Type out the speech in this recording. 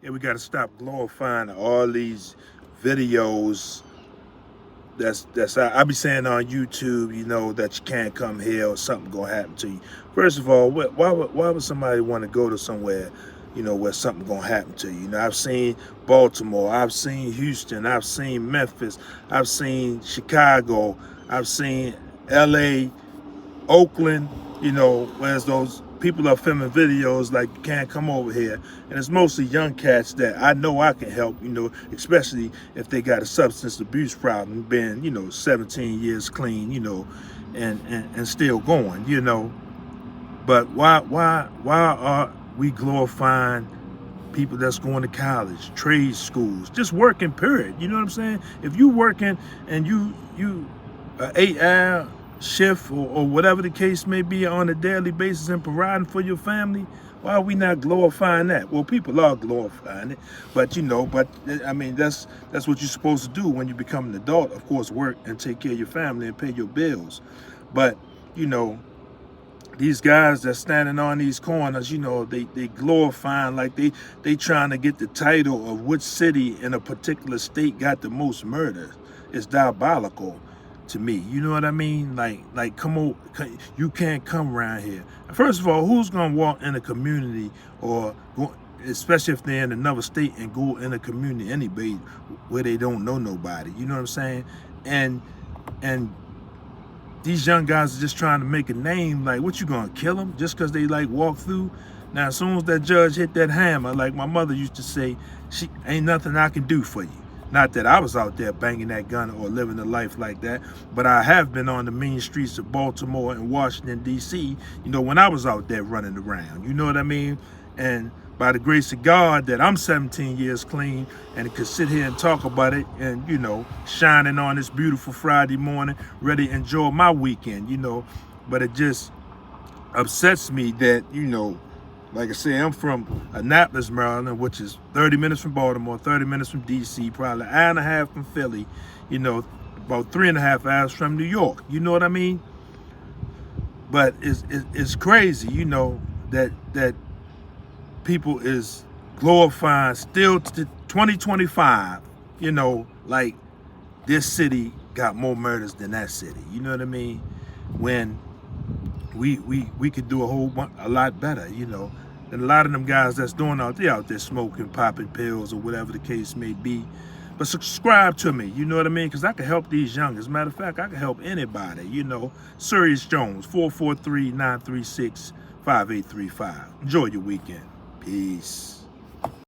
Yeah, we got to stop glorifying all these videos that's I be saying on YouTube, that you can't come here or something gonna happen to you. First of all, why would somebody want to go to somewhere, where something gonna happen to you? I've seen Baltimore, I've seen Houston, I've seen Memphis, I've seen Chicago, I've seen LA, Oakland, whereas those people are filming videos like you can't come over here. And it's mostly young cats that I know I can help, especially if they got a substance abuse problem, being, 17 years clean, and still going. But why are we glorifying people that's going to college, trade schools, just working, period? You know what I'm saying? If you working and you 8 hour shift or whatever the case may be on a daily basis and providing for your family, why are we not glorifying that? Well, people are glorifying it, but I mean, that's what you're supposed to do when you become an adult. Of course, work and take care of your family and pay your bills. But you know, these guys that's standing on these corners, they glorifying like they trying to get the title of which city in a particular state got the most murders. It's diabolical to me. You know what I mean? Like come on, you can't come around here. First of all, who's gonna walk in a community or go, especially if they're in another state and go in a community anyway where they don't know nobody? You know what I'm saying? And these young guys are just trying to make a name. Like, what, you gonna kill them just because they like walk through? Now, as soon as that judge hit that hammer, like my mother used to say, she ain't nothing I can do for you. Not that I was out there banging that gun or living a life like that, but I have been on the mean streets of Baltimore and Washington, D.C., when I was out there running around. You know what I mean? And by the grace of God that I'm 17 years clean and could sit here and talk about it and, shining on this beautiful Friday morning, ready to enjoy my weekend, But it just upsets me that, like I say, I'm from Annapolis, Maryland, which is 30 minutes from Baltimore, 30 minutes from D.C., probably an hour and a half from Philly, about 3.5 hours from New York. You know what I mean? But it's crazy, that people is glorifying still to 2025, like this city got more murders than that city. You know what I mean? When we could do a lot better, than a lot of them guys that's doing out there smoking, popping pills, or whatever the case may be. But subscribe to me, you know what I mean? Because I can help these young. As a matter of fact, I can help anybody, Sirius Jones, 443-936-5835. Enjoy your weekend. Peace.